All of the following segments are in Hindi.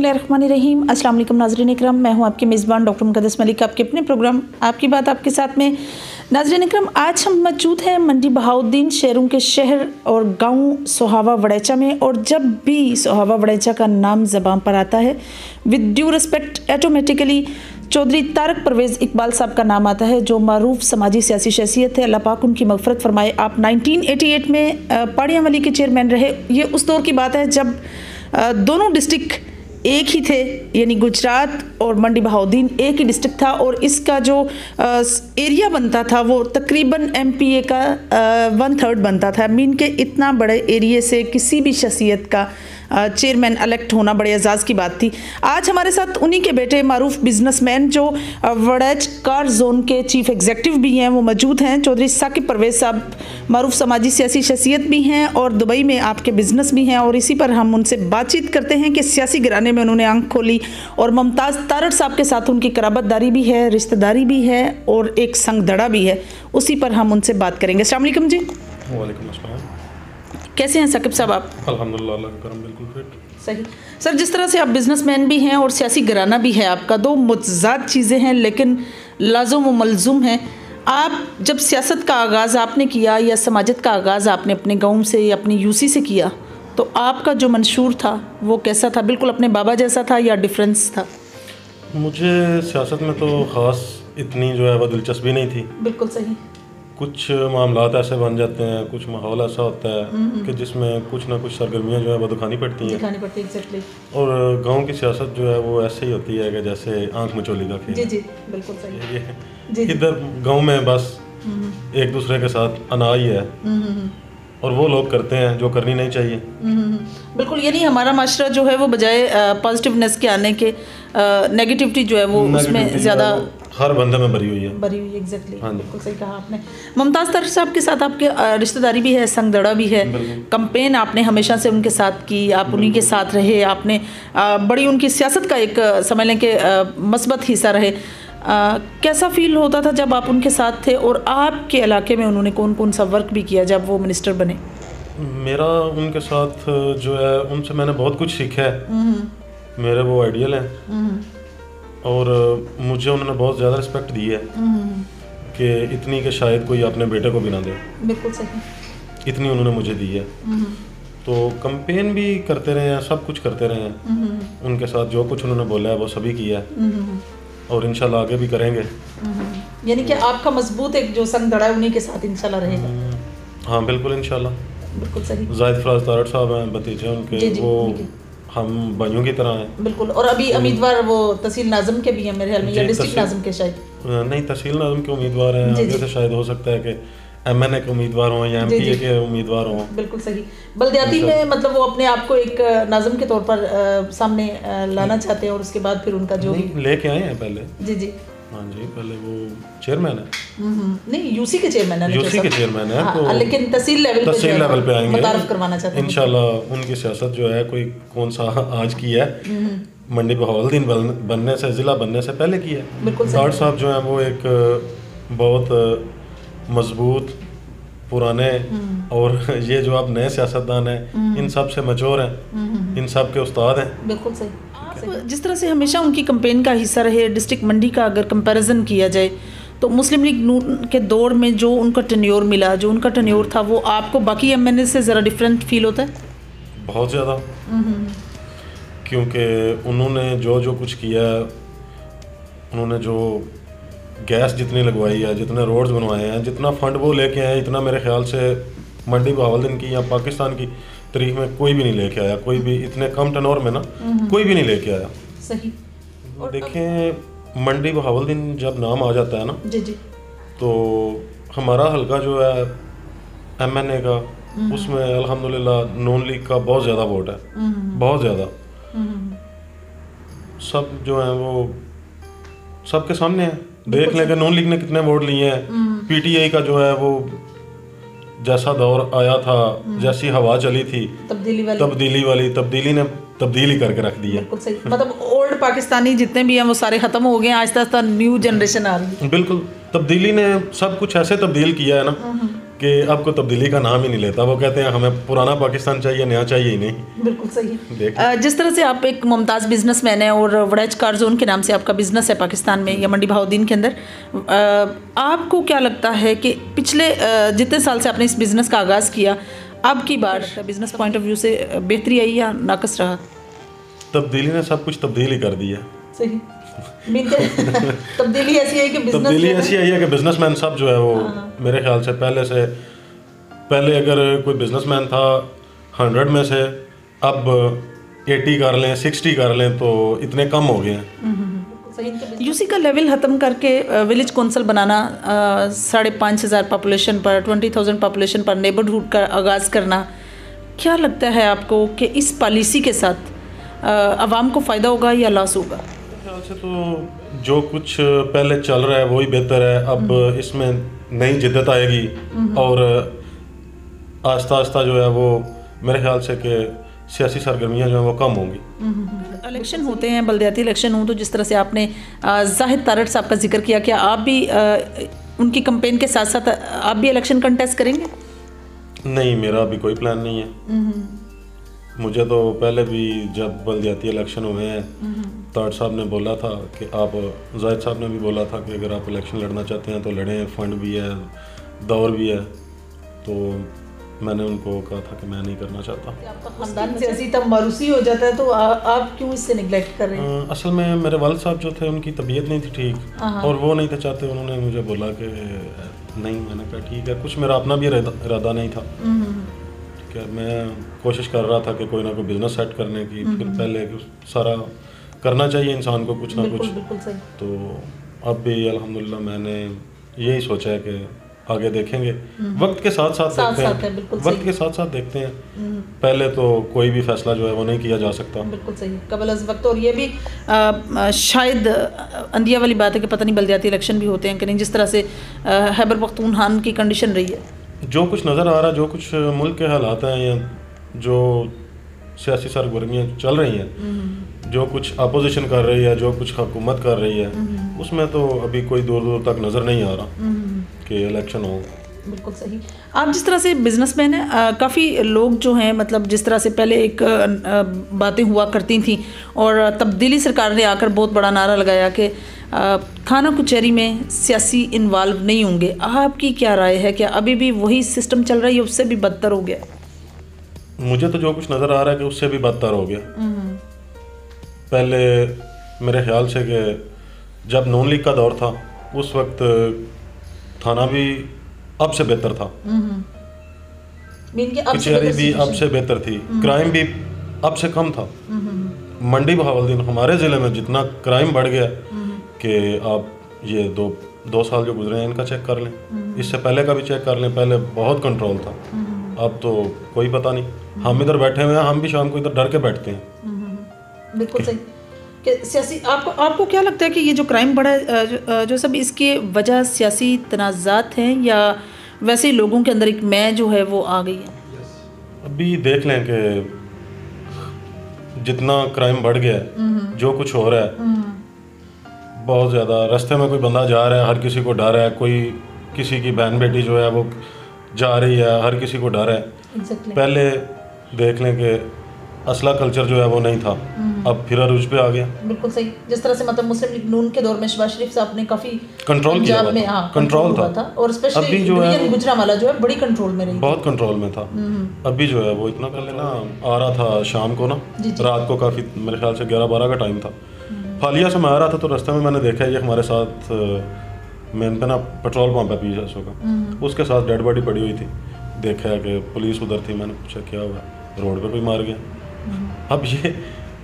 बिस्मिल्लाहिर्रहमानिर्रहीम। अस्सलाम वालेकुम नाज़रीन इकराम, मैं हूं आपकी मेज़बान डॉक्टर मुक़द्दस मलिक, आपके अपने प्रोग्राम आपकी बात आपके साथ में। नाज़रीन इकराम, आज हम मौजूद हैं मंडी बहाउद्दीन, शेरों के शहर और गांव सोहावा वड़ैचा में। और जब भी सोहावा वड़ैचा का नाम ज़बान पर आता है, with due respect automatically Chaudhary Tarak Parvez Iqbal साहब का नाम आता है, जो मारूफ समाजी सियासी शख्सियत है। अल्लाह पाक उनकी मग़फ़रत फरमाए। आप 1988 में पाड़ियाँ के चेयरमैन रहे। ये उस दौर की बात है जब दोनों डिस्ट्रिक्ट एक ही थे, यानी गुजरात और मंडी बहाउद्दीन एक ही डिस्ट्रिक्ट था। और इसका जो एरिया बनता था वो तकरीबन MPA का 1/3 बनता था। मीन के इतना बड़े एरिए से किसी भी शख्सियत का चेयरमैन इलेक्ट होना बड़े एजाज़ की बात थी। आज हमारे साथ उन्हीं के बेटे मारूफ बिजनेसमैन जो वड़ैच कार जोन के चीफ एग्जीक्यूटिव भी हैं, वो मौजूद हैं। चौधरी साकिब परवेज़ साहब मारूफ समाजी सियासी शख्सियत भी हैं और दुबई में आपके बिज़नेस भी हैं। और इसी पर हम उनसे बातचीत करते हैं कि सियासी घराने में उन्होंने आंख खोली और मुमताज़ तारड़ साहब के साथ उनकी कराबतदारी भी है, रिश्तेदारी भी है और एक संगदड़ा भी है। उसी पर हम उनसे बात करेंगे। अस्सलाम वालेकुम जी। वालेकुम अस्सलाम। कैसे हैं साकिब साहब आप? अल्हम्दुलिल्लाह, अल्लाह का करम, बिल्कुल फिट। सही सर, जिस तरह से आप बिजनेसमैन भी हैं और सियासी घराना भी है आपका, दो मुतज़ाद चीज़ें हैं लेकिन लाज़ुम व मलज़ूम हैं। आप जब सियासत का आगाज़ आपने किया या समाजत का आगाज़ आपने अपने गाँव से या अपनी UC से किया, तो आपका जो मंशूर था वो कैसा था? बिल्कुल अपने बाबा जैसा था या डिफरेंस था? मुझे सियासत में तो ख़ास इतनी जो है वो दिलचस्पी नहीं थी। बिल्कुल सही। कुछ मामलात ऐसे बन जाते हैं, कुछ माहौल ऐसा होता है कि जिसमें कुछ ना कुछ सरगर्मियाँ जो है वो दिखानी पड़ती हैं। एग्जैक्टली। और गांव की सियासत जो है वो ऐसे ही होती है कि जैसे आंख मचोली का खेल। जी, बिल्कुल सही। ये इधर गांव में बस एक दूसरे के साथ अनाई है और वो लोग करते हैं जो करनी नहीं चाहिए। बिल्कुल, यानी हमारा माशरा जो है वो बजाय पॉजिटिवनेस के आने के नेगेटिविटी जो है वो उसमें ज़्यादा हर बंदे में भरी हुई है। एग्जैक्टली। बिल्कुल सही कहा आपने। मुमताज़ तारड़ साहब के साथ आपके रिश्तेदारी भी है, संगदड़ा भी है। कैंपेन आपने हमेशा से उनके साथ की, आप उन्हीं के साथ रहे, आपने बड़ी उनकी सियासत का एक समझ लें कि मस्बत हिस्सा रहे। कैसा फील होता था जब आप उनके साथ थे और आपके इलाके में उन्होंने कौन कौन सा वर्क भी किया जब वो मिनिस्टर बने? मेरा उनके साथ जो है, उनसे मैंने बहुत कुछ सीखा है। मेरे वो आइडियल हैं और मुझे उन्होंने बहुत ज़्यादा रिस्पेक्ट दी है कि इतनी कि शायद कोई अपने बेटे को भी ना दे। बिल्कुल सही। इतनी उन्होंने मुझे दी है। तो कैंपेन भी करते रहे हैं, सब कुछ करते रहे हैं। उनके साथ जो कुछ उन्होंने बोला है वो सभी किया है और इंशाल्लाह आगे भी करेंगे। यानी कि आपका मजबूत एक जो संगदड़ा है उन्हीं के साथ इंशाल्लाह रहेगा। हाँ बिल्कुल, इंशाल्लाह। बिल्कुल सही। जाहिद फराज तारड़ साहब हैं, भतीजे उनके, वो हम भाइयों की तरह हैं। बिल्कुल। और अभी उम्मीदवार वो तहसील नाज़िम के भी हैं मेरे ख्याल में, या डिस्ट्रिक्ट नाज़िम के शायद नहीं, तहसील नाज़िम के उम्मीदवार हैं। आगे से शायद हो सकता है कि MNA के उम्मीदवार हों या MPA के उम्मीदवार हों। बिल्कुल सही। बल्दियाती में मतलब वो अपने आप को एक नाज़िम के तौर पर सामने लाना चाहते हैं और उसके बाद फिर उनका जो लेके आए हैं पहले। जी हाँ जी, पहले वो चेयरमैन है। नहीं, UC के चेयरमैन है। UC के चेयरमैन है। हाँ, तो लेकिन तहसील लेवल पे आएंगे, मुतारफ करवाना चाहते हैं इंशाल्लाह। उनकी सियासत जो है कोई कौन सा आज की है, मंडी बहाउद्दीन बनने से, ज़िला बनने से पहले की है। तारड़ साहब जो हैं वो एक बहुत मजबूत पुराने और ये जो आप नए सियासतदान हैं, इन सब से मचोर हैं, इन सब के उस्ताद हैं। बिल्कुल सही। जिस तरह से हमेशा उनकी कैंपेन का हिस्सा रहे, डिस्ट्रिक्ट मंडी का अगर कंपैरिजन किया जाए तो मुस्लिम लीग नून के दौर में जो उनका टेन्योर मिला, जो उनका टेन्योर था, वो आपको बाकी MNA से ज़रा डिफरेंट फील होता है? बहुत ज़्यादा। क्योंकि उन्होंने जो कुछ किया, उन्होंने जो गैस जितनी लगवाई है, जितने रोड्स बनवाए हैं, जितना फंड वो लेके आए, इतना मेरे ख्याल से मंडी बहाउद्दीन की या पाकिस्तान की तारीख में कोई भी नहीं लेके आया। कोई भी इतने कम टर्नओवर में ना कोई भी नहीं लेके आया। सही। और देखें, मंडी बहाउद्दीन जब नाम आ जाता है ना, जी, तो हमारा हल्का जो है MNA का, उसमें अल्हम्दुलिल्लाह नून लीग का बहुत ज़्यादा वोट है, बहुत ज़्यादा। सब जो है वो सबके सामने है। देख लें कि नून लीग ने कितने वोट लिए हैं। PTI का जो है वो जैसा दौर आया था, जैसी हवा चली थी, तब्दीली ने तब्दीली करके रख दी है। बिल्कुल सही। मतलब ओल्ड पाकिस्तानी जितने भी हैं वो सारे ख़त्म हो गए हैं, आहिस्ता आहिस्ता न्यू जनरेशन आ रही है। बिल्कुल, तब्दीली ने सब कुछ ऐसे तब्दील किया है ना कि आपको तब्दीली का नाम ही नहीं लेता। वो कहते हैं हमें पुराना पाकिस्तान चाहिए, नया चाहिए ही नहीं। बिल्कुल सही। जिस तरह से आप एक मुमताज़ बिजनेसमैन हैं और वड़ैच कार जोन के नाम से आपका बिजनेस है पाकिस्तान में या मंडी बहाउद्दीन के अंदर, आपको क्या लगता है कि पिछले जितने साल से आपने इस बिज़नेस का आगाज़ किया, अब की बार बिज़नेस पॉइंट ऑफ व्यू से बेहतरी आई या नाकस रहा? तब्दीली ने सब कुछ तब्दील ही कर दिया। सही। तब्दीली ऐसी है कि बिजनेसमैन सब जो है वो मेरे ख्याल से पहले अगर कोई बिजनेसमैन था 100 में से अब 80 कर लें, 60 कर लें तो इतने कम हो गए हैं। यूसी का लेवल ख़त्म करके विलेज कौंसल बनाना, 5,500 पॉपुलेशन पर 20,000 पॉपुलेशन पर नेबरहुड का आगाज़ करना, क्या लगता है आपको कि इस पॉलिसी के साथ आवाम को फ़ायदा होगा या लॉस होगा? ख्याल से तो जो कुछ पहले चल रहा है वही बेहतर है। अब इसमें नई जिद्दत आएगी और आस्ता आस्ता जो है वो मेरे ख्याल से कि सियासी सरगर्मियाँ जो हैं वो कम होंगी। इलेक्शन होते हैं, बलदियाती इलेक्शन हो, तो जिस तरह से आपने जाहिद तारड़ साहब का जिक्र किया, क्या आप भी उनकी कैंपेन के साथ साथ आप भी इलेक्शन कंटेस्ट करेंगे? नहीं, मेरा अभी कोई प्लान नहीं है। मुझे तो पहले भी जब बलदियाती इलेक्शन हुए हैं तारड़ साहब ने बोला था कि आप, जाहिद साहब ने भी बोला था कि अगर आप इलेक्शन लड़ना चाहते हैं तो लड़ें, फंड भी है, दौर भी है। तो मैंने उनको कहा था कि मैं नहीं करना चाहता। आपका खानदान सियासी तब मारूसी हो जाता है तो आप क्यों इससे निगलेक्ट कर रहे हैं? असल में मेरे वालिद साहब जो थे उनकी तबीयत नहीं थी ठीक और वो नहीं थे चाहते। उन्होंने मुझे बोला कि नहीं, मैंने कहा ठीक है। कुछ मेरा अपना भी इरादा नहीं था कि मैं कोशिश कर रहा था कि कोई ना कोई बिजनेस सेट करने की, फिर पहले सारा करना चाहिए इंसान को कुछ ना कुछ। बिल्कुल सही। तो अब भी अल्हम्दुलिल्लाह मैंने यही सोचा है कि आगे देखेंगे, वक्त के साथ साथ देखते हैं, वक्त के साथ साथ देखते हैं। पहले तो कोई भी फैसला जो है वो नहीं किया जा सकता। बिल्कुल सही, कबल अज़ वक्त। और ये भी शायद अंदिया वाली बात है कि पता नहीं बलदियाती इलेक्शन भी होते हैं कि नहीं, जिस तरह से खैबर पख्तूनख्वा की कंडीशन रही है, जो कुछ नज़र आ रहा है, जो कुछ मुल्क के हालात हैं या जो सियासी सरगर्मियाँ चल रही हैं, जो कुछ अपोजिशन कर रही है, जो कुछ हुकूमत कर रही है, उसमें तो अभी कोई दूर दूर तक नज़र नहीं आ रहा कि इलेक्शन हो। बिल्कुल सही। आप जिस तरह से बिजनेसमैन हैं, काफ़ी लोग जो हैं, मतलब जिस तरह से पहले एक बातें हुआ करती थी और तब्दीली सरकार ने आकर बहुत बड़ा नारा लगाया कि थाना कचहरी में सियासी इन्वॉल्व नहीं होंगे। आपकी क्या राय है, क्या अभी भी वही सिस्टम चल रहा है या उससे भी बदतर हो गया? मुझे तो जो कुछ नज़र आ रहा है कि उससे भी बदतर हो गया। पहले मेरे ख्याल से कि जब नून लीग का दौर था उस वक्त थाना भी अब से बेहतर था, कचहरी भी अब से बेहतर थी, क्राइम भी अब से कम था। मंडी बहाउद्दीन हमारे ज़िले में जितना क्राइम बढ़ गया कि आप ये दो साल जो गुजरे हैं इनका चेक कर लें, इससे पहले का भी चेक कर लें, पहले बहुत कंट्रोल था, अब तो कोई पता नहीं। हम इधर बैठे हुए हैं, हम भी शाम को इधर डर के बैठते हैं। बिल्कुल सही। कि सियासी आपको क्या लगता है कि ये जो क्राइम बढ़ा जो सब, इसकी वजह सियासी तनाज़ात हैं या वैसे ही लोगों के अंदर एक मैं जो है वो आ गई है? अभी देख लें कि जितना क्राइम बढ़ गया है, जो कुछ हो रहा है बहुत ज़्यादा, रास्ते में कोई बंदा जा रहा है हर किसी को डर है, कोई किसी की बहन बेटी जो है वो जा रही है हर किसी को डर है। पहले देख लें कि असला कल्चर जो है वो नहीं था, अब फिर अरूज पे आ गया। बिल्कुल सही। जिस तरह से मतलब मुस्लिम लीग नून के दौर में शहबाज शरीफ साहब ने काफ़ी कंट्रोल किया हुआ था, कंट्रोल था और स्पेशली जो है गुजरांवाला जो है बड़ी कंट्रोल में रही, बहुत कंट्रोल में था। अभी जो है वो इतना कर लेना आ रहा था शाम को ना, रात को काफ़ी मेरे ख्याल से 11-12 का टाइम था, हालिया से मैं आ रहा था तो रास्ते में मैंने देखा ये हमारे साथ मेन पे ना पेट्रोल पंप है पीछे का, उसके साथ डेड बॉडी पड़ी हुई थी। देखा कि पुलिस उधर थी, मैंने पूछा क्या हुआ, रोड पे भी मार गया। अब ये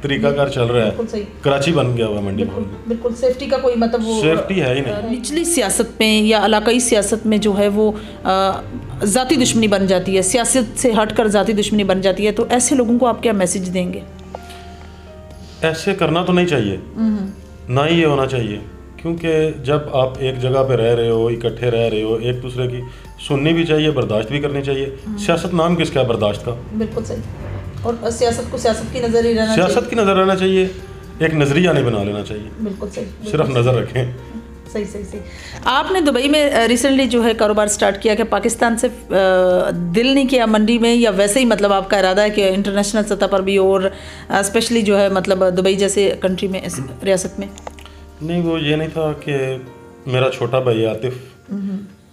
तरीकाकार चल रहा है, कराची बन गया हुआ मंडी। बिल्कुल सेफ्टी का कोई मतलब वो सेफ्टी है ही नहीं। निचली सियासत में या इलाकाई सियासत में जो है वो ज़ाती दुश्मनी बन जाती है, सियासत से हटकर ज़ाती दुश्मनी बन जाती है, तो ऐसे लोगों को आप क्या मैसेज देंगे? ऐसे करना तो नहीं चाहिए, ना ही ये होना चाहिए, क्योंकि जब आप एक जगह पे रह रहे हो, इकट्ठे रह रहे हो, एक दूसरे की सुननी भी चाहिए, बर्दाश्त भी करनी चाहिए। सियासत नाम किसका है, बर्दाश्त का। बिल्कुल सही। और सियासत को सियासत की नज़र ही रहना चाहिए, सियासत की नज़र रहना चाहिए, एक नज़रिया नहीं बना लेना चाहिए। बिल्कुल सही। सिर्फ नज़र रखें, सही सही सही। आपने दुबई में रिसेंटली जो है कारोबार स्टार्ट किया, कि पाकिस्तान से दिल नहीं किया मंडी में, या वैसे ही मतलब आपका इरादा है कि इंटरनेशनल सतह पर भी और स्पेशली जो है मतलब दुबई जैसे कंट्री में, रियासत में? नहीं, वो ये नहीं था कि मेरा छोटा भाई आतिफ,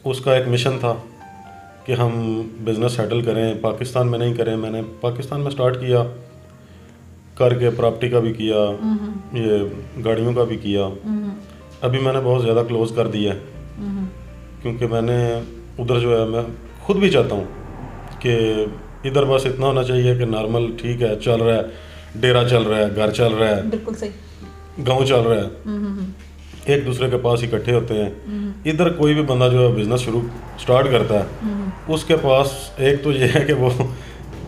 उसका एक मिशन था कि हम बिज़नेस सेटल करें, पाकिस्तान में नहीं करें। मैंने पाकिस्तान में स्टार्ट किया करके, प्रॉपर्टी का भी किया, ये गाड़ियों का भी किया। अभी मैंने बहुत ज़्यादा क्लोज कर दिया है, क्योंकि मैंने उधर जो है, मैं खुद भी चाहता हूँ कि इधर बस इतना होना चाहिए कि नॉर्मल ठीक है, चल रहा है, डेरा चल रहा है, घर चल रहा है, बिल्कुल सही, गांव चल रहा है, एक दूसरे के पास इकट्ठे होते हैं। इधर कोई भी बंदा जो है बिज़नेस स्टार्ट करता है, उसके पास एक तो ये है कि वो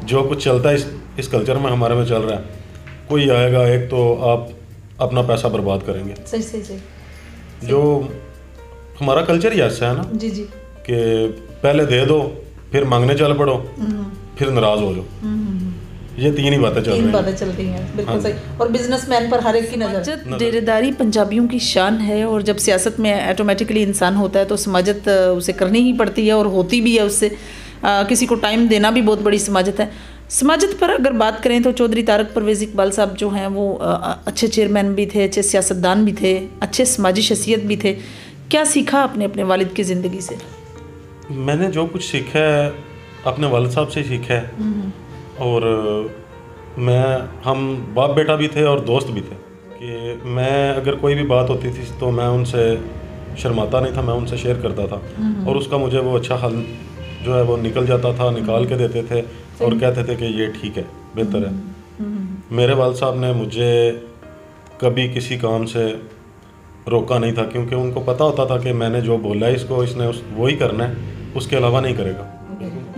जो कुछ चलता है इस कल्चर में हमारे में चल रहा है, कोई आएगा, एक तो आप अपना पैसा बर्बाद करेंगे। सही सही सही। जो हमारा कल्चर ही ऐसा है ना, जी जी, कि पहले दे दो, फिर मांगने चल पड़ो, फिर नाराज हो जाओ। ये तीन ही बातें चल रही हैं। बिल्कुल सही। और बिजनेसमैन पर हर एक की नज़र। डेरेदारी पंजाबियों की शान है, और जब सियासत में ऑटोमेटिकली इंसान होता है तो समाजत उसे करनी ही पड़ती है, और होती भी है उससे। किसी को टाइम देना भी बहुत बड़ी समाजत है। समाजत पर अगर बात करें तो चौधरी तारक परवेज़ इकबाल साहब जो हैं वो अच्छे चेयरमैन भी थे, अच्छे सियासतदान भी थे, अच्छे समाजी शख्सियत भी थे। क्या सीखा आपने अपने वालिद की ज़िंदगी से? मैंने जो कुछ सीखा है अपने वालिद साहब से सीखा है, और हम बाप बेटा भी थे और दोस्त भी थे। कि मैं अगर कोई भी बात होती थी तो मैं उनसे शर्माता नहीं था, मैं उनसे शेयर करता था, और उसका मुझे वो अच्छा हल जो है वो निकल जाता था, निकाल के देते थे और कहते थे कि ये ठीक है, बेहतर है। मेरे वालिद साहब ने मुझे कभी किसी काम से रोका नहीं था, क्योंकि उनको पता होता था कि मैंने जो बोला है इसने वही करना है, उसके अलावा नहीं करेगा।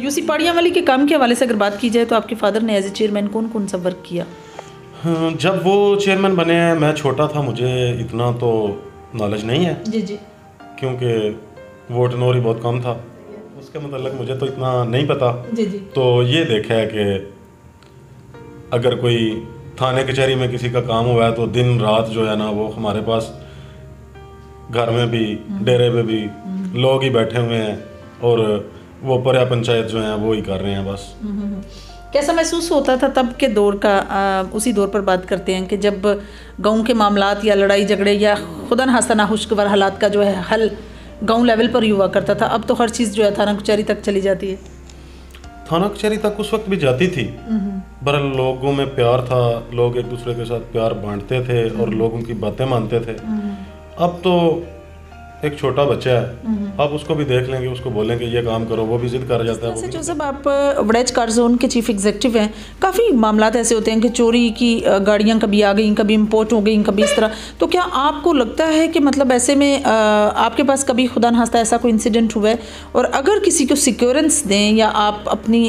यूसी पाड़ियावाली के काम के हवाले से अगर बात की जाए तो आपके फादर ने एज ए चेयरमैन कौन कौन सा वर्क किया? जब वो चेयरमैन बने हैं, मैं छोटा था, मुझे इतना तो नॉलेज नहीं है। जी जी, क्योंकि वोट नोरी बहुत कम था, उसके मतलब मुझे तो इतना नहीं पता। जी जी। तो ये देखा है कि अगर कोई थाने कचहरी में किसी का काम हुआ है तो दिन रात जो है ना, वो हमारे पास घर में भी, डेरे पे भी लोग ही बैठे हुए हैं, और वो पर्या पंचायत जो है वो ही कर रहे हैं बस। कैसा महसूस होता था तब के दौर का? उसी दौर पर बात करते हैं कि जब गाँव के मामलात या लड़ाई झगड़े या खुदा न खास्ता नाखुशगवार हालात का जो है हल गांव लेवल पर ही हुआ करता था। अब तो हर चीज़ जो है थाना कचहरी तक चली जाती है। थाना कचहरी तक उस वक्त भी जाती थी, पर लोगों में प्यार था, लोग एक दूसरे के साथ प्यार बांटते थे और लोगों की बातें मानते थे। अब तो एक छोटा बच्चा है, आप उसको भी देख लेंगे, उसको बोलेंगे ये काम करो, वो भी जिद कर जाता है। वैसे जोसेफ, आप वड़ैच कार जोन के चीफ एग्जीक्यूटिव हैं, काफ़ी मामलात ऐसे होते हैं कि चोरी की गाड़ियां कभी आ गई, कभी इम्पोर्ट हो गई, कभी इस तरह। तो क्या आपको लगता है कि मतलब ऐसे में आपके पास कभी खुदा न खास्ता ऐसा कोई इंसिडेंट हुआ है, और अगर किसी को सिक्योरेंस दें या आप अपनी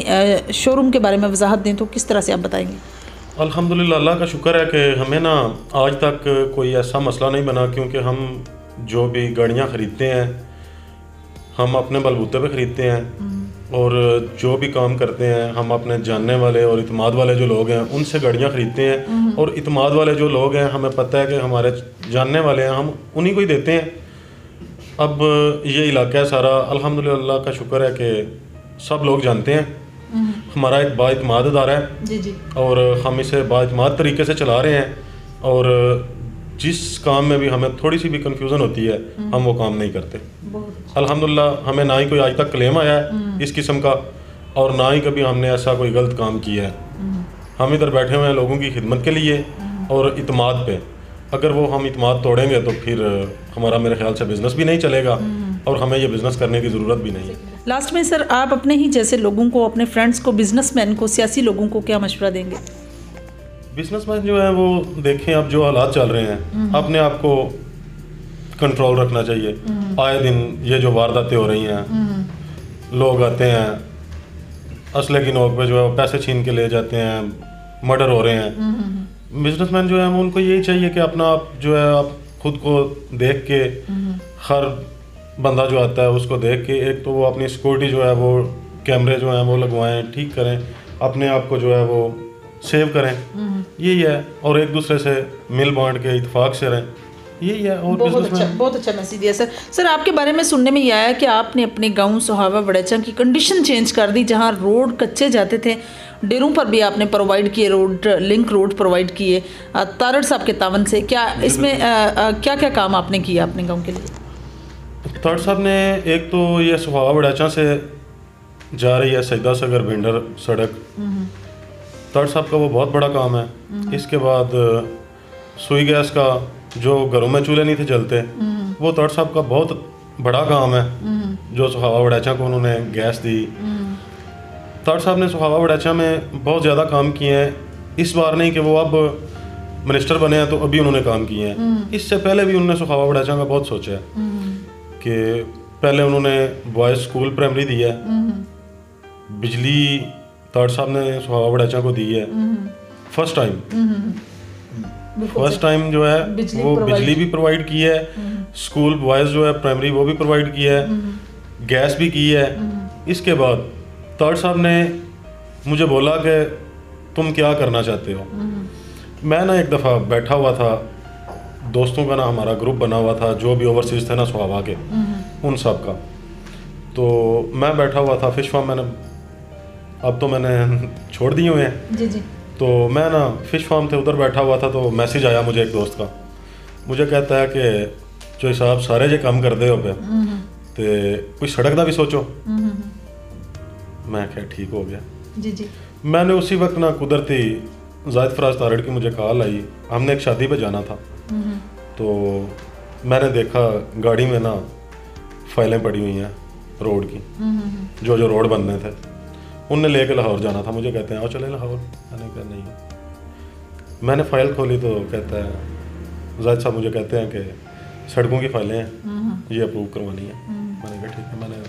शोरूम के बारे में वजाहत दें तो किस तरह से आप बताएंगे? अल्हम्दुलिल्लाह, अल्लाह का शुक्र है कि हमें ना आज तक कोई ऐसा मसला नहीं बना, क्योंकि हम जो भी गाड़ियाँ ख़रीदते हैं हम अपने बलबूते पे ख़रीदते हैं, और जो भी काम करते हैं हम अपने जानने वाले और इत्माद वाले जो लोग हैं उनसे गाड़ियाँ ख़रीदते हैं, और इत्माद वाले जो लोग हैं हमें पता है कि हमारे जानने वाले हैं, हम उन्हीं को ही देते हैं। अब ये इलाका है सारा, अल्हम्दुलिल्लाह अल्लाह का शुक्र है कि सब लोग जानते हैं। हमारा एक बाइत्माद अदारा है जी जी, और हम इसे बाइत्माद तरीके से चला रहे हैं, और जिस काम में भी हमें थोड़ी सी भी कंफ्यूजन होती है हम वो काम नहीं करते। अल्हम्दुलिल्लाह हमें ना ही कोई आज तक क्लेम आया है इस किस्म का, और ना ही कभी हमने ऐसा कोई गलत काम किया है। हम इधर बैठे हुए हैं लोगों की खिदमत के लिए और इत्माद पे। अगर वो हम इत्माद तोड़ेंगे तो फिर हमारा मेरे ख्याल से बिज़नेस भी नहीं चलेगा, और हमें ये बिज़नेस करने की ज़रूरत भी नहीं है। लास्ट में सर, आप अपने ही जैसे लोगों को, अपने फ्रेंड्स को, बिजनेसमैन को, सियासी लोगों को क्या मशवरा देंगे? बिजनेसमैन जो है वो देखें अब जो हालात चल रहे हैं, अपने आप को कंट्रोल रखना चाहिए। आए दिन ये जो वारदातें हो रही हैं, लोग आते हैं असले की नोक पे जो है पैसे छीन के ले जाते हैं, मर्डर हो रहे हैं। बिजनेसमैन जो है वो उनको यही चाहिए कि अपना आप जो है आप खुद को देख के, हर बंदा जो आता है उसको देख के, एक तो वो अपनी सिक्योरिटी जो है वो कैमरे जो हैं वो लगवाएं, ठीक करें, अपने आप को जो है वो सेव करें, यही है। और एक दूसरे से मिल बांट के इत्तेफाक से रहें, यही है। और बहुत अच्छा मैसेज दिया सर। सर आपके बारे में सुनने में ये आया कि आपने अपने गांव सुहावा बड़ेचा की कंडीशन चेंज कर दी, जहां रोड कच्चे जाते थे, डेरों पर भी आपने प्रोवाइड किए रोड, लिंक रोड प्रोवाइड किए तारड़ साहब के तावन से। क्या इसमें क्या क्या काम आपने किया अपने गाँव के लिए? तारड़ साहब ने एक तो ये सुहावा बड़ेचा से जा रही है सजदा सगर भिंडर सड़क, तारड़ साहब का वो बहुत बड़ा काम है। इसके बाद सुई गैस का, जो घरों में चूल्हे नहीं थे जलते, वो तारड़ साहब का बहुत बड़ा काम है, जो सुहावा बड़ेचा को उन्होंने गैस दी। तारड़ साहब ने सुहावा बड़ेचा में बहुत ज़्यादा काम किए हैं। इस बार नहीं कि वो अब मिनिस्टर बने हैं तो अभी उन्होंने काम किए हैं, इससे पहले भी उन्होंने सुहावा बड़ेचा का बहुत सोचा है कि पहले उन्होंने बॉयज़ स्कूल प्राइमरी दी है, बिजली तारड़ साहब ने सुहावा बड़ेचा को दी है फर्स्ट टाइम जो है वो बिजली भी प्रोवाइड की है, स्कूल बॉयज़ जो है प्राइमरी वो भी प्रोवाइड किया है, गैस भी की है। इसके बाद तारड़ साहब ने मुझे बोला कि तुम क्या करना चाहते हो। मैं ना एक दफ़ा बैठा हुआ था, दोस्तों का ना हमारा ग्रुप बना हुआ था, जो भी ओवरसीज थे ना सुहावा के, उन सब का। तो मैं बैठा हुआ था फिश फार्म, मैंने अब तो मैंने छोड़ दिए हुए हैं जी जी। तो मैं ना फिश फार्म थे, उधर बैठा हुआ था, तो मैसेज आया मुझे एक दोस्त का, मुझे कहता है कि जो साहब सारे जे काम कर दे हो पे तो कोई सड़क का भी सोचो। मैं क्या ठीक हो गया जी जी। मैंने उसी वक्त ना कुदरती जायद फराज तारड़ की मुझे कॉल आई, हमने एक शादी पे जाना था, तो मैंने देखा गाड़ी में ना फाइलें पड़ी हुई हैं रोड की, जो रोड बनने थे, उनने लेके लाहौर जाना था। मुझे कहते हैं आओ चले लाहौर। मैंने कहा नहीं। मैंने फ़ाइल खोली तो कहता है जायद साहब मुझे कहते हैं कि सड़कों की फाइलें हैं, ये अप्रूव करवानी है। मैंने कहा ठीक है। मैंने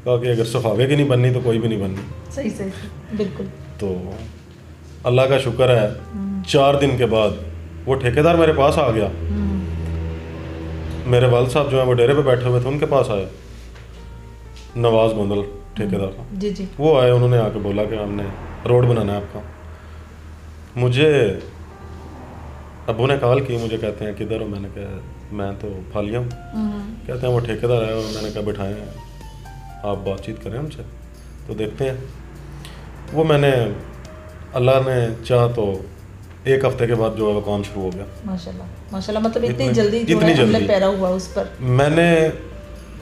कहा कि अगर सफावे की नहीं बननी तो कोई भी नहीं बननी। सही सही बिल्कुल। तो अल्लाह का शुक्र है 4 दिन के बाद वो ठेकेदार मेरे पास आ गया। मेरे वालिद साहब जो हैं वो डेरे पे बैठे हुए थे, उनके पास आए नवाज गोंदल ठेकेदार जी जी। वो आए, उन्होंने आके बोला कि हमने रोड बनाना है आपका। मुझे अबू ने कॉल की, मुझे कहते हैं किधर हो। मैंने कहा मैं तो फालिया हूँ। कहते हैं वो ठेकेदार है, और मैंने कहा बिठाएं आप बातचीत करें उनसे तो देखते हैं। वो मैंने अल्लाह ने चाह तो 1 हफ्ते के बाद जो है वो काम शुरू हो गया। माशाल्लाह माशाल्लाह। मतलब इतनी जल्दी पैदा हुआ उस पर। मैंने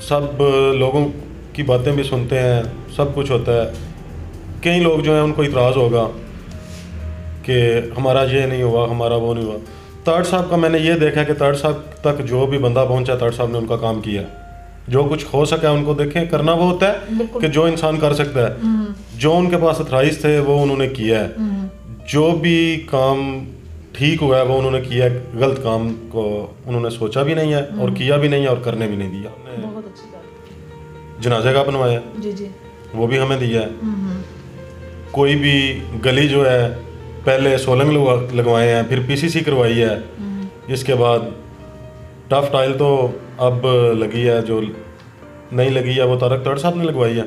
सब लोगों की बातें भी सुनते हैं, सब कुछ होता है। कई लोग जो हैं उनको इतराज़ होगा कि हमारा ये नहीं हुआ, हमारा वो नहीं हुआ। तारड़ साहब का मैंने ये देखा कि तारड़ साहब तक जो भी बंदा पहुंचा, तारड़ साहब ने उनका काम किया। जो कुछ हो सका उनको देखें, करना वो होता है कि जो इंसान कर सकता है। जो उनके पास अथराइज थे वो उन्होंने किया है, जो भी काम ठीक हुआ है वो उन्होंने किया है, गलत काम को उन्होंने सोचा भी नहीं है और किया भी नहीं है और करने भी नहीं दिया। बहुत अच्छी बात। जनाजे का बनवाया जी जी, वो भी हमें दिया है। कोई भी गली जो है पहले सोलंग लगवाए हैं, फिर पीसीसी करवाई है, इसके बाद टफ टाइल तो अब लगी है, जो नहीं लगी है वो तारड़ साहब ने लगवाई है।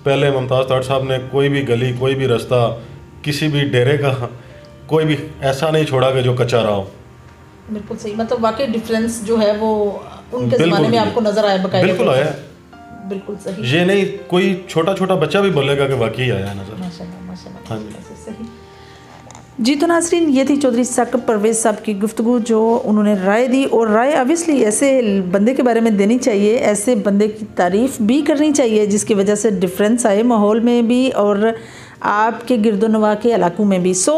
पहले मुमताज़ तारड़ साहब ने कोई भी गली, कोई भी रास्ता, किसी भी डेरे का कोई भी ऐसा नहीं छोड़ा कि जो कच्चा रहा हो। बिल्कुल सही। मतलब वाकई डिफरेंस जो है वो उनके ज़माने में आपको नजर आया बकायदा? बिल्कुल आया। बिल्कुल सही। ये नहीं कोई छोटा छोटा बच्चा भी बोलेगा कि वाकई आया नजर। माशाल्लाह माशाल्लाह। हाँ जी सही। जी तो नाज़रीन, ये थी चौधरी साकिब परवेज़ साहब की गुफ्तगू, जो उन्होंने राय दी। और राय ऑब्वियसली ऐसे बंदे के बारे में देनी चाहिए, ऐसे बंदे की तारीफ़ भी करनी चाहिए जिसकी वजह से डिफरेंस आए माहौल में भी और आपके गिरदोनवा के इलाकों में भी। सो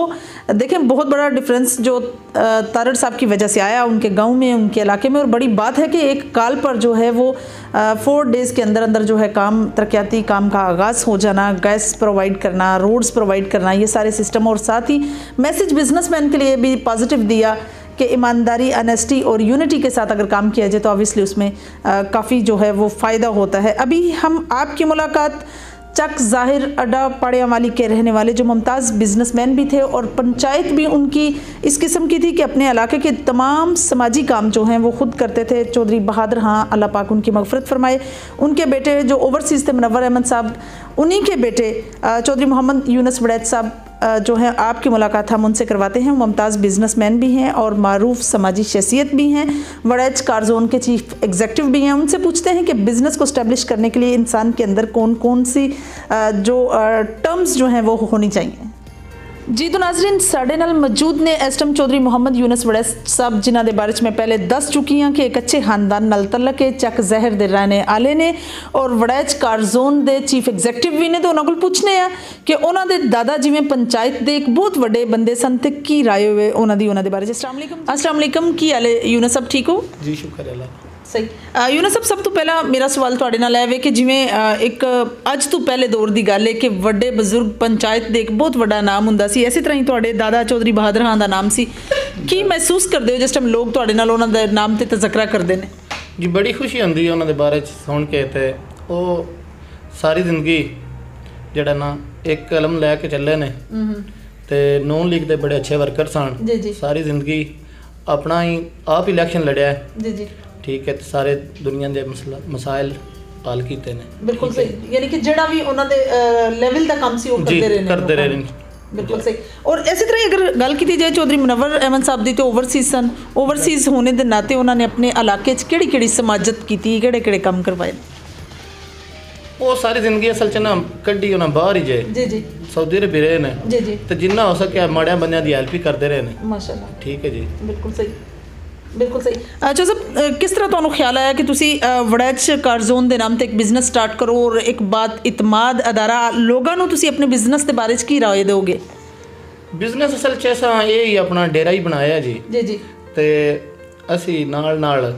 देखें, बहुत बड़ा डिफरेंस जो तारड़ साहब की वजह से आया उनके गांव में, उनके इलाके में। और बड़ी बात है कि एक कॉल पर जो है वो 4 डेज़ के अंदर अंदर जो है काम, तरक्याती काम का आगाज़ हो जाना, गैस प्रोवाइड करना, रोड्स प्रोवाइड करना, ये सारे सिस्टम। और साथ ही मैसेज बिजनेसमैन के लिए भी पॉजिटिव दिया कि ईमानदारी, ऑनेस्टी और यूनिटी के साथ अगर काम किया जाए तो ऑब्वियसली उसमें काफ़ी जो है वो फ़ायदा होता है। अभी हम आपकी मुलाकात चक ज़ाहिर अड्डा पाड़ियावाली के रहने वाले जो मुमताज़ बिजनेसमैन भी थे और पंचायत भी उनकी इस किस्म की थी कि अपने इलाके के तमाम समाजी काम जो हैं वो खुद करते थे। चौधरी बहादुर, हाँ अल्लाह पाक उनकी मग़फ़िरत फरमाए, उनके बेटे जो ओवरसीज़ थे मुनव्वर अहमद साहब, उन्हीं के बेटे चौधरी मोहम्मद यूनुस बड़ैच साहब जो है आपकी मुलाकात हम उनसे करवाते हैं। मुमताज़ बिजनेसमैन भी हैं और मारूफ समाजी शख्सियत भी हैं, वड़ैच कार जोन के चीफ एग्जीक्यूटिव भी हैं। उनसे पूछते हैं कि बिज़नेस को इस्टेब्लिश करने के लिए इंसान के अंदर कौन कौन सी जो टर्म्स जो हैं वो होनी चाहिए। जी तो नाज़रीन, साढ़े नाल मौजूद ने इस टाइम चौधरी मुहम्मद यूनस वड़ैच साहब, जिन्हों के बारे में पहले दस चुकी हाँ कि एक अच्छे खानदान नाल तलक है, चक जहर दे रहने आले ने और वड़ैच कार जोन के चीफ एग्जीक्यूटिव भी ने। तो उन्होंने पूछने आ कि उन्होंने दादा जिमें पंचायत के एक बहुत बड़े बंदे सन तो की राय हुए उन्होंने बारे। अस्सलाम वालेकुम, की हाल है यूनस साहब, ठीक हो? जी शुक्र अल्लाह। सही। यूनस साहब, सब तो पहला मेरा सवाल तुहाडे नाल है कि जिमें एक अज तो पहले दौर की गल है कि वड्डे बजुर्ग पंचायत के एक बहुत बड़ा नाम हुंदा सी, इसी तरह ही तुहाडे दादा चौधरी बहादुर खान का नाम सी। की महसूस करते हो जिस टाइम लोग तुहाडे नाल उन्हां दे नाम ते तज़करा करते हैं? जी बड़ी खुशी होंदी है उन्होंने बारे सुन के, तो वो सारी जिंदगी जड़ा ना एक कलम लैके चले ने, तो नून लीग के बड़े अच्छे वर्कर सन। सारी जिंदगी अपना ही आप इलैक्शन लड़िया है, ठीक है, तो सारे दुनिया के मसाइल हल किए ने। बिल्कुल सही, यानी कि जड़ा भी उन्होंने लेवल का काम सी वो करते रहे। बिल्कुल सही। और इसी तरह अगर गल की जाए चौधरी मुनव्वर अहमद साहब की, तो ओवरसीज सन, ओवरसीज होने के नाते उन्होंने अपने इलाके केड़ी समाजत की, केड़े काम करवाए? वो सारी जिंदगी असल च ना कड्डी उन्हें बाहर ही जाए, जी जी, सऊदी अरब रहे ने, तो जिन्ना हो सके माड़िया बंदियां की हेल्प ही करते रहे ने। माशाल्लाह, ठीक है जी, बिल्कुल सही, बिल्कुल सही। अच्छा साहब, किस तरह तुहानू ख्याल आया कि तुसी वड़ैच कार जोन के नाम से एक बिजनेस स्टार्ट करो और एक बात इतमाद अदारा लोगों को तुसी अपने बिजनेस के बारे की राय दोगे? बिजनेस असल च असां ये अपना डेरा ही बनाया जी, ते असी नाल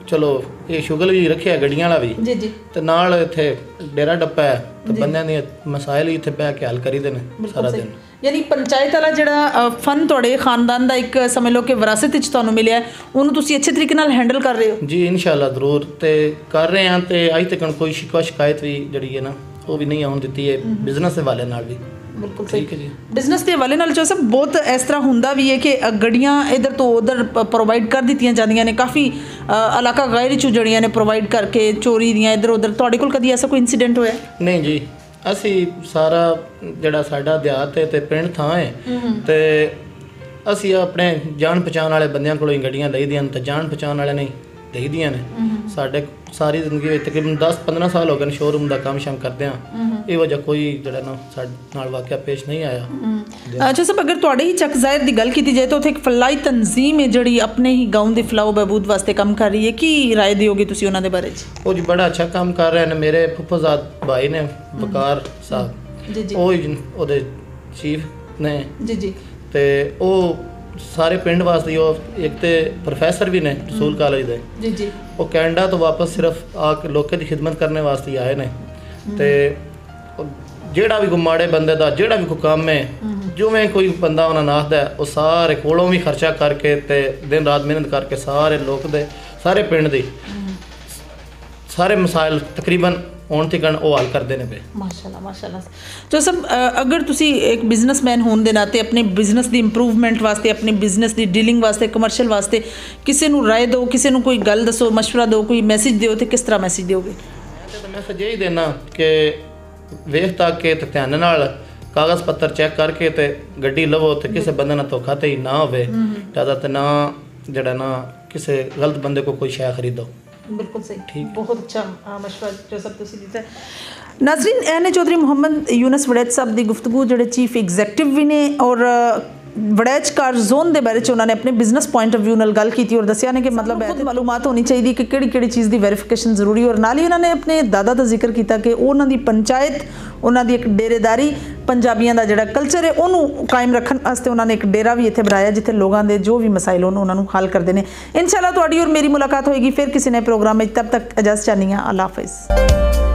चलो ये शुगल भी रखे गड्डियां वाला भी, ते नाल इत्थे डेरा डप्पा है, तो बंदियां दी मसाइल इत्थे बह के हल करी देने सारा दिन। यानी पंचायत वाला जिहड़ा फन तुहाडे खानदान का एक समझ लो कि विरासत विच तुहानू मिलिया, उन्होंने तुसी अच्छे तरीके नाल हैंडल कर रहे हो? जी इंशाअल्लाह जरूर, ते कर रहे हैं, ते अज तक कोई शिकवा शिकायत भी जिहड़ी है ना वो भी नहीं आउण दित्ती है बिजनेस के हवाले नाल भी। बिल्कुल सही है जी। बिजनेस के हवाले नाल जो सब बहुत इस तरह हुंदा भी है कि गड्डियां इधर तो उधर प्रोवाइड कर दित्तियां जांदियां ने, काफ़ी इलाका गैर चू जड़ियां ने प्रोवाइड करके चोरी दियां इधर उधर। तुहाडे कोल कदी ऐसा कोई इंसीडेंट होया? नहीं जी, असी सारा जिहड़ा साडा देहात है ते पिंड थां है, ते असी अपने जान पहचान वाले बंदियां कोलों गड्डियां लई दियां, ते जान पहचान वाले नहीं लई दियां ने। साडे सारी जिंदगी में तकरीबन 10-15 साल हो गए शोरूम का काम शाम करते हैं, ये वजह कोई जड़ा ना साडे नाल वाकया पेश नहीं आया। अच्छा सब, अगर तुहाडे ही चक ज़ाहिर की गल की जाए तो उत्थे एक फलाई तंजीम है जिहड़ी अपने ही गाँव के फलाओ बहबूद वास्ते काम कर रही है, की राय दोगे तुसी उन्हां दे बारे च? वो जी बड़ा अच्छा काम कर रहे हैं। मेरे फुफाजाद भाई ने बकार साहब, वो ओहदे चीफ ने जी, ते वो सारे पिंड वास्ते एक तो प्रोफैसर भी ने रसूल कॉलेज दे जी, वो कैनेडा तो वापस सिर्फ आके लोगों की खिदमत करने वास्ते आए ने, ते जेड़ा भी कोई माड़े बंदे दा जेड़ा भी कोई काम है, जो में कोई बंदा उन्हें आखदा है, वो सारे कोलों भी खर्चा करके ते दिन रात मेहनत करके सारे लोग दे सारे पिंड दे सारे मसाइल तकरीबन होने तक वो हल करते हैं पे। माशाल्लाह माशाल्लाह। जो सब अगर तुसी एक बिजनेसमैन होने के नाते अपने बिजनेस की इंप्रूवमेंट वास्ते, अपने बिजनेस की डीलिंग वास्ते, कमर्शियल वास्ते किसी को राय दो, किसी को कोई गल दसो, मशवरा दो, कोई मैसेज दो, तो किस तरह मैसेज दोगे? तो मैसेज यही देना कि वेख तक के ध्यान नाल कागज़ पत्तर चेक करके ते गड्डी लवो, तो किसी बंदे ना धोखा तो ही ना हो ज़्यादा, तो ना जड़ा ना किसी गलत बंदे को कोई शय खरीदो। बिल्कुल सही, ठीक, बहुत अच्छा मशवरा जो सब तुसी दिता है। नाज़रीन, एने चौधरी मुहम्मद यूनस वड़ैच साहब की गुफ्तगू जोड़े चीफ एग्जीक्यूटिव भी ने और वड़ैच कार जोन के बारे उन्होंने अपने बिजनेस पॉइंट ऑफ व्यू नाल गल की और दसिया ने कि मतलब बहुत मालूमात होनी चाहिए कि किहड़ी चीज़ की वेरीफिकेशन जरूरी, और नाल ही उन्होंने अपने दादा का जिक्र किया कि उन्होंने पंचायत, उन्होंने एक डेरेदारी, पंजाबियों का जोड़ा कल्चर है उन्होंने कायम रखने वास्ते उन्होंने एक डेरा भी इत्थे बनाया जिथे लोगों के जो भी मसाइल उन्होंने हल करते हैं। इंशाअल्लाह तुहाडी और मेरी मुलाकात होएगी फिर किसी नए प्रोग्राम में, तब तक इजाज़त चाहनी है। अल्लाह हाफिज़।